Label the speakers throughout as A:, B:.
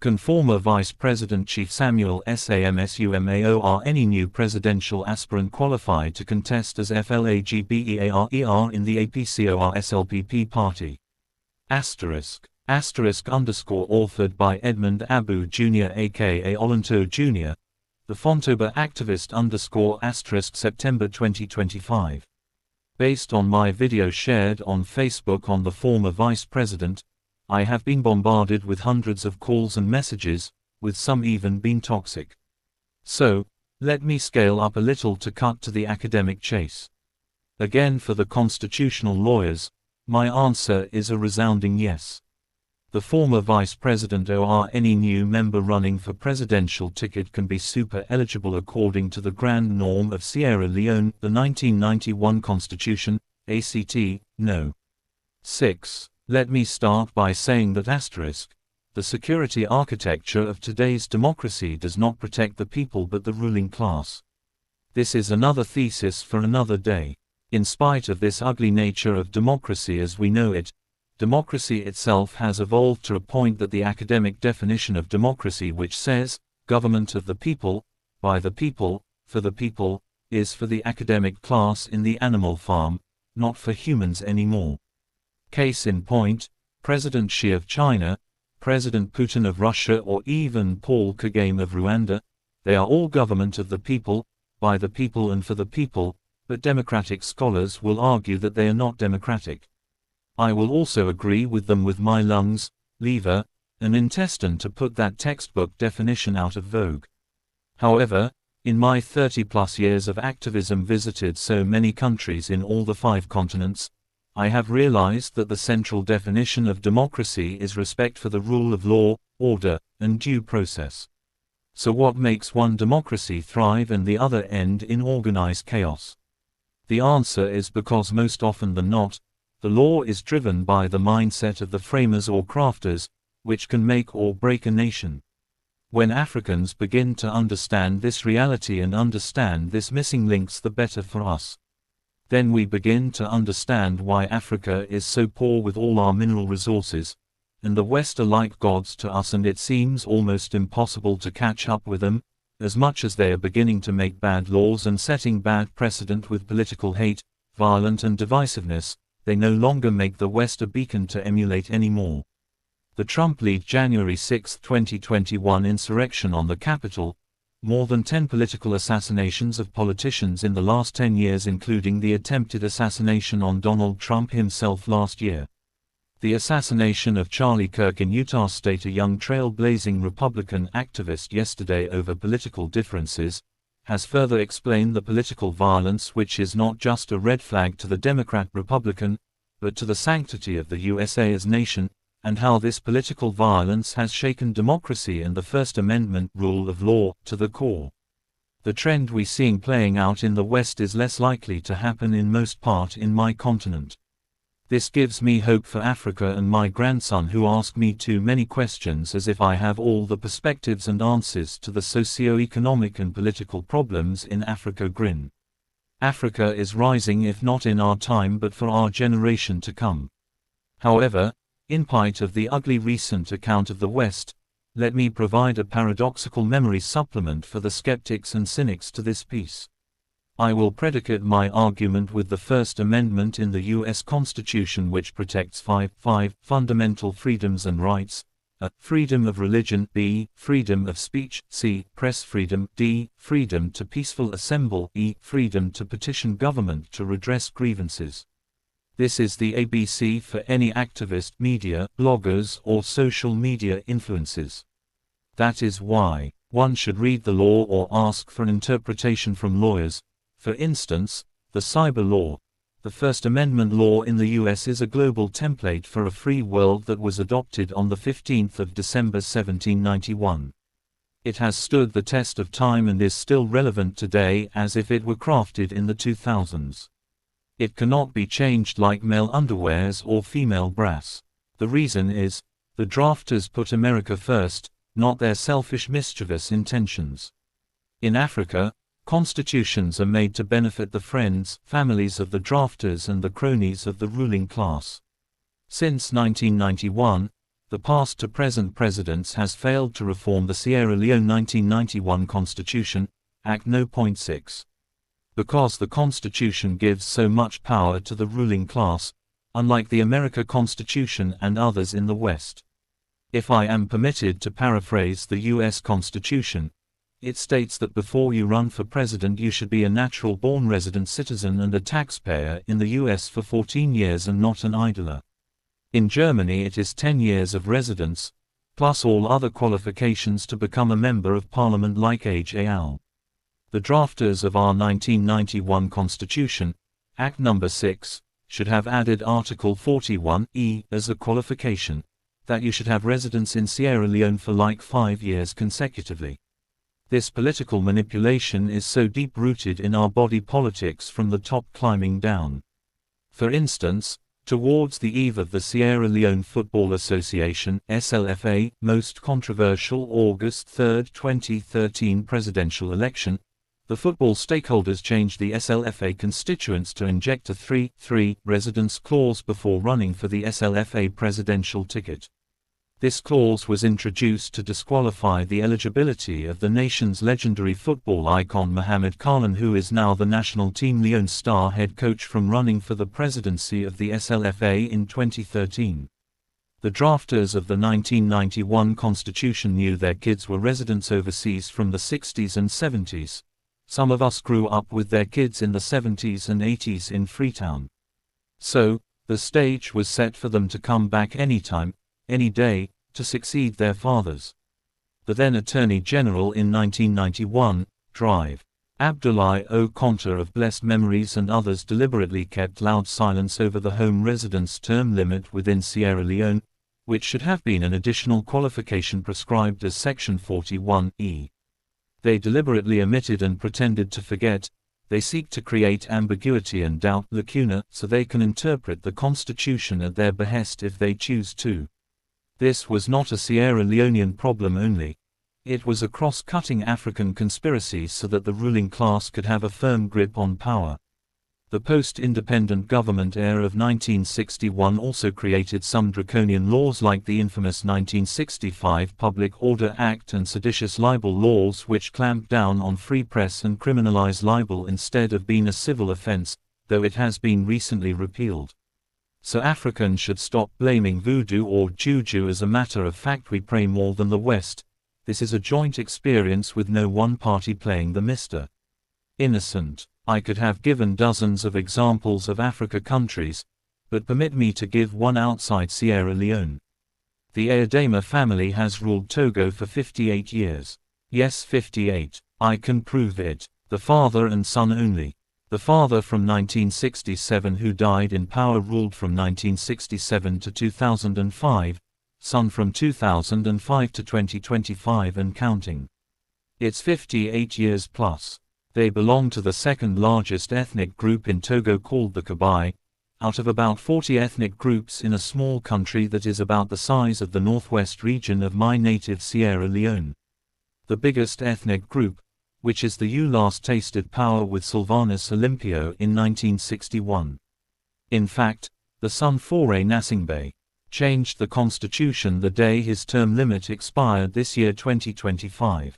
A: Can former Vice President Chief Samuel SAMSUMA or any new presidential aspirant qualify to contest as Flagbearer in the APCOR-SLPP party? Asterisk. Authored by Edmond Abu Jr. aka Olonto Jr., the Fontoba activist September 2025. Based on my video shared on Facebook on the former Vice President, I have been bombarded with hundreds of calls and messages, with some even being toxic. So, let me scale up a little to cut to the academic chase. Again, for the constitutional lawyers, my answer is a resounding yes. The former Vice President or any new member running for presidential ticket can be super eligible according to the grand norm of Sierra Leone, the 1991 Constitution, ACT, no. 6. Let me start by saying that the security architecture of today's democracy does not protect the people but the ruling class. This is another thesis for another day. In spite of this ugly nature of democracy as we know it, democracy itself has evolved to a point that the academic definition of democracy, which says, government of the people, by the people, for the people, is for the academic class in the animal farm, not for humans anymore. Case in point, President Xi of China, President Putin of Russia or even Paul Kigame of Rwanda, they are all government of the people, by the people and for the people, but democratic scholars will argue that they are not democratic. I will also agree with them with my lungs, liver, and intestine to put that textbook definition out of vogue. However, in my 30+ years of activism visited so many countries in all the 5 continents, I have realized that the central definition of democracy is respect for the rule of law, order, and due process. So what makes one democracy thrive and the other end in organized chaos? The answer is because most often than not, the law is driven by the mindset of the framers or crafters, which can make or break a nation. When Africans begin to understand this reality and understand this missing links, the better for us. Then we begin to understand why Africa is so poor with all our mineral resources, and the West are like gods to us, and it seems almost impossible to catch up with them, as much as they are beginning to make bad laws and setting bad precedent with political hate, violence and divisiveness. They no longer make the West a beacon to emulate anymore. The Trump-led January 6, 2021 insurrection on the Capitol, more than 10 political assassinations of politicians in the last 10 years, including the attempted assassination on Donald Trump himself last year. The assassination of Charlie Kirk in Utah State, a young trailblazing Republican activist, yesterday over political differences, has further explained the political violence, which is not just a red flag to the Democrat-Republican, but to the sanctity of the USA as nation, and how this political violence has shaken democracy and the First Amendment rule of law to the core. The trend we're seeing playing out in the West is less likely to happen in most part in my continent. This gives me hope for Africa and my grandson, who ask me too many questions as if I have all the perspectives and answers to the socio-economic and political problems in Africa. Grin. Africa is rising, if not in our time but for our generation to come. However, in spite of the ugly recent account of the West, let me provide a paradoxical memory supplement for the skeptics and cynics to this piece. I will predicate my argument with the First Amendment in the U.S. Constitution, which protects 5 fundamental freedoms and rights: a. Freedom of religion; b. Freedom of speech; c. Press freedom; d. Freedom to peaceful assemble; e. Freedom to petition government to redress grievances. This is the ABC for any activist, media, bloggers, or social media influencers. That is why one should read the law or ask for an interpretation from lawyers. For instance, the cyber law. The First Amendment law in the US is a global template for a free world that was adopted on the 15th of December 1791. It has stood the test of time and is still relevant today as if it were crafted in the 2000s. It cannot be changed like male underwears or female brass. The reason is, the drafters put America first, not their selfish, mischievous intentions. In Africa, constitutions are made to benefit the friends, families of the drafters and the cronies of the ruling class. Since 1991, the past to present presidents has failed to reform the Sierra Leone 1991 Constitution, Act No. 6. Because the Constitution gives so much power to the ruling class, unlike the America Constitution and others in the West. If I am permitted to paraphrase the U.S. Constitution, it states that before you run for president you should be a natural-born resident citizen and a taxpayer in the U.S. for 14 years and not an idler. In Germany it is 10 years of residence, plus all other qualifications to become a member of parliament like age al. The drafters of our 1991 Constitution, Act No. 6, should have added Article 41(e) as a qualification, that you should have residence in Sierra Leone for like 5 years consecutively. This political manipulation is so deep-rooted in our body politics from the top climbing down. For instance, towards the eve of the Sierra Leone Football Association (SLFA) most controversial August 3, 2013 presidential election, the football stakeholders changed the SLFA constituents to inject a 3-3 residence clause before running for the SLFA presidential ticket. This clause was introduced to disqualify the eligibility of the nation's legendary football icon Mohamed Karlan, who is now the national team Leone star head coach, from running for the presidency of the SLFA in 2013. The drafters of the 1991 Constitution knew their kids were residents overseas from the 60s and 70s. Some of us grew up with their kids in the 70s and 80s in Freetown. So, the stage was set for them to come back anytime, any day, to succeed their fathers. The then Attorney General in 1991, Drive. Abdoulaye O. Konta of blessed memories and others deliberately kept loud silence over the home residence term limit within Sierra Leone, which should have been an additional qualification prescribed as Section 41(e). They deliberately omitted and pretended to forget. They seek to create ambiguity and doubt lacuna so they can interpret the Constitution at their behest if they choose to. This was not a Sierra Leonean problem only. It was a cross-cutting African conspiracy so that the ruling class could have a firm grip on power. The post-independent government era of 1961 also created some draconian laws like the infamous 1965 Public Order Act and seditious libel laws, which clamped down on free press and criminalized libel instead of being a civil offense, though it has been recently repealed. So Africans should stop blaming voodoo or juju. As a matter of fact, we pray more than the West. This is a joint experience with no one party playing the Mr. Innocent. I could have given dozens of examples of Africa countries, but permit me to give one outside Sierra Leone. The Ayadema family has ruled Togo for 58 years. Yes, 58. I can prove it. The father and son only. The father from 1967, who died in power, ruled from 1967 to 2005, son from 2005 to 2025 and counting. It's 58 years plus. They belong to the second largest ethnic group in Togo, called the Kabai, out of about 40 ethnic groups in a small country that is about the size of the northwest region of my native Sierra Leone. The biggest ethnic group, which is the U, last tasted power with Sylvanus Olympio in 1961. In fact, the son Faure Gnassingbé changed the constitution the day his term limit expired this year 2025.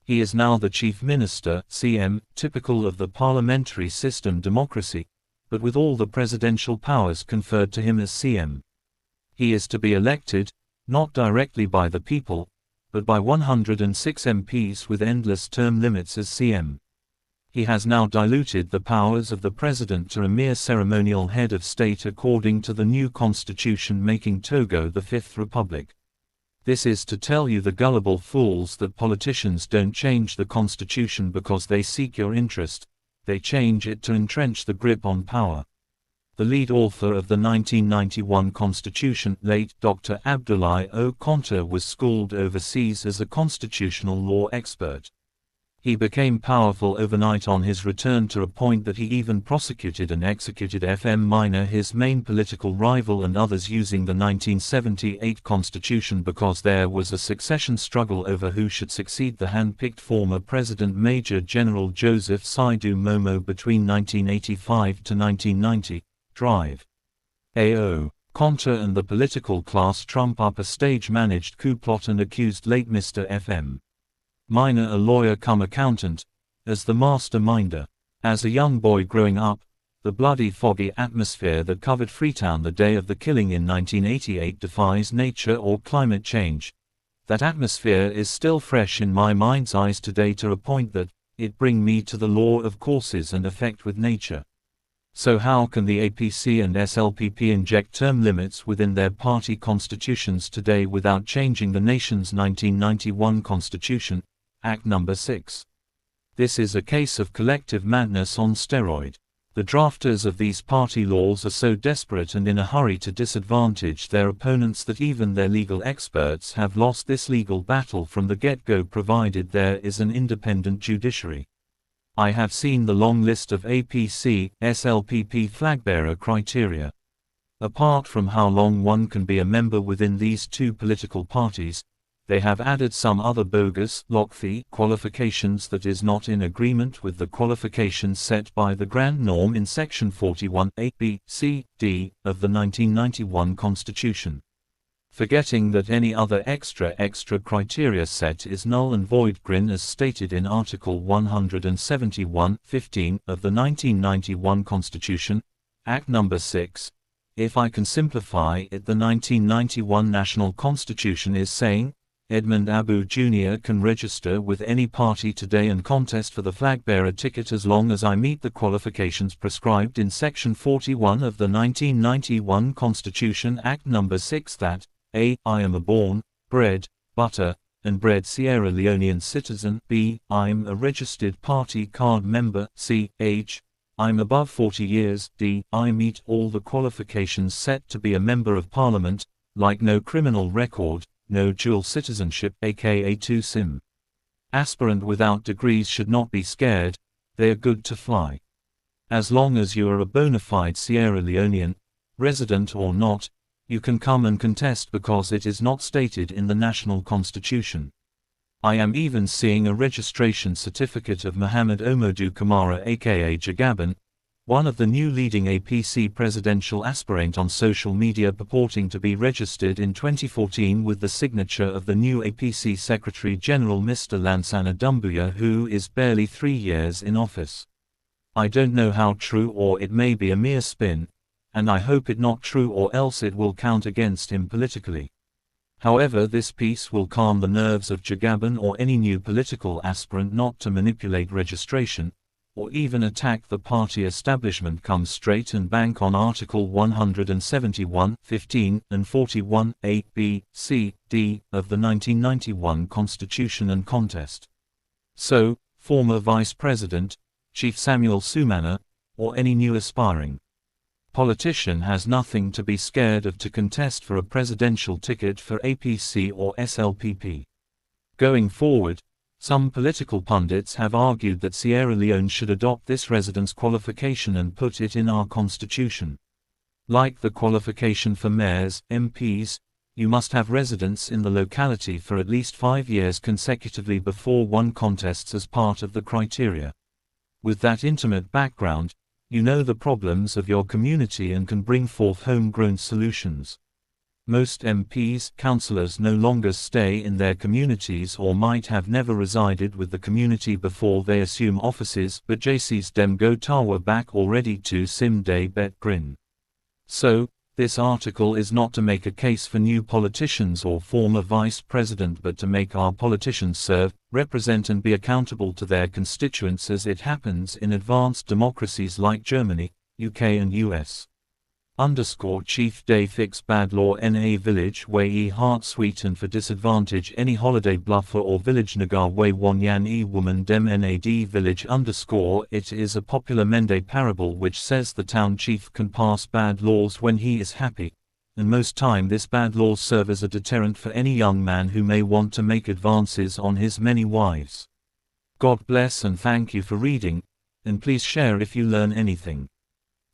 A: He is now the chief minister, CM, typical of the parliamentary system democracy, but with all the presidential powers conferred to him as CM. He is to be elected, not directly by the people, but by 106 MPs with endless term limits as CM. He has now diluted the powers of the president to a mere ceremonial head of state according to the new constitution, making Togo the Fifth Republic. This is to tell you, the gullible fools, that politicians don't change the constitution because they seek your interest, they change it to entrench the grip on power. The lead author of the 1991 Constitution, late Dr. Abdoulaye O. Konta, was schooled overseas as a constitutional law expert. He became powerful overnight on his return, to a point that he even prosecuted and executed FM Minor, his main political rival, and others using the 1978 Constitution because there was a succession struggle over who should succeed the hand-picked former President Major General Joseph Saidu Momo between 1985 to 1990. Drive. A.O. Conter and the political class trump up a stage-managed coup plot and accused late Mr. F.M. Minor, a lawyer cum accountant, as the masterminder. As a young boy growing up, the bloody foggy atmosphere that covered Freetown the day of the killing in 1988 defies nature or climate change. That atmosphere is still fresh in my mind's eyes today to a point that it brings me to the law of causes and effect with nature. So how can the APC and SLPP inject term limits within their party constitutions today without changing the nation's 1991 Constitution, Act No. 6? This is a case of collective madness on steroid. The drafters of these party laws are so desperate and in a hurry to disadvantage their opponents that even their legal experts have lost this legal battle from the get-go, provided there is an independent judiciary. I have seen the long list of APC, SLPP Flagbearer criteria. Apart from how long one can be a member within these two political parties, they have added some other bogus, lengthy qualifications that is not in agreement with the qualifications set by the grand norm in Section 41 A, B, C, D of the 1991 Constitution. Forgetting that any other extra criteria set is null and void, grin, as stated in Article 171(15) of the 1991 Constitution, Act No. 6. If I can simplify it, the 1991 National Constitution is saying, Edmond Abu Jr. can register with any party today and contest for the Flagbearer ticket as long as I meet the qualifications prescribed in Section 41 of the 1991 Constitution, Act No. 6, that A. I am a born, bred, butter, and bred Sierra Leonean citizen. B. I am a registered party card member. C. Age. I'm above 40 years. D. I meet all the qualifications set to be a member of Parliament, like no criminal record, no dual citizenship, aka 2 SIM. Aspirant without degrees should not be scared, they are good to fly. As long as you are a bona fide Sierra Leonean, resident or not, you can come and contest because it is not stated in the National Constitution. I am even seeing a registration certificate of Mohamed Omodu Kamara aka Jagaban, one of the new leading APC presidential aspirant on social media, purporting to be registered in 2014 with the signature of the new APC Secretary General Mr. Lansana Doumbouya, who is barely 3 years in office. I don't know how true, or it may be a mere spin, and I hope it not true, or else it will count against him politically. However, this piece will calm the nerves of Jagaban or any new political aspirant not to manipulate registration, or even attack the party establishment. Come straight and bank on Article 171(15) and 41 A, B, C, D of the 1991 Constitution and contest. So, former Vice President, Chief Samsumana, or any new aspiring politician has nothing to be scared of to contest for a presidential ticket for APC or SLPP. Going forward, some political pundits have argued that Sierra Leone should adopt this residence qualification and put it in our constitution. Like the qualification for mayors, MPs, you must have residence in the locality for at least 5 years consecutively before one contests as part of the criteria. With that intimate background, you know the problems of your community and can bring forth homegrown solutions. Most MPs, councillors no longer stay in their communities or might have never resided with the community before they assume offices, but JC's dem go tawa back already to sim day bet grin. So, this article is not to make a case for new politicians or former vice president, but to make our politicians serve, represent and be accountable to their constituents as it happens in advanced democracies like Germany, UK and US. Chief Day Fix Bad Law NA Village Way E Heart Sweet and for disadvantage any holiday bluffer or village nagar way one yan e woman dem nad village It is a popular Mende parable which says the town chief can pass bad laws when he is happy, and most time this bad laws serve as a deterrent for any young man who may want to make advances on his many wives. God bless and thank you for reading, and please share if you learn anything.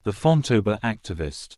A: The Fontoba activist.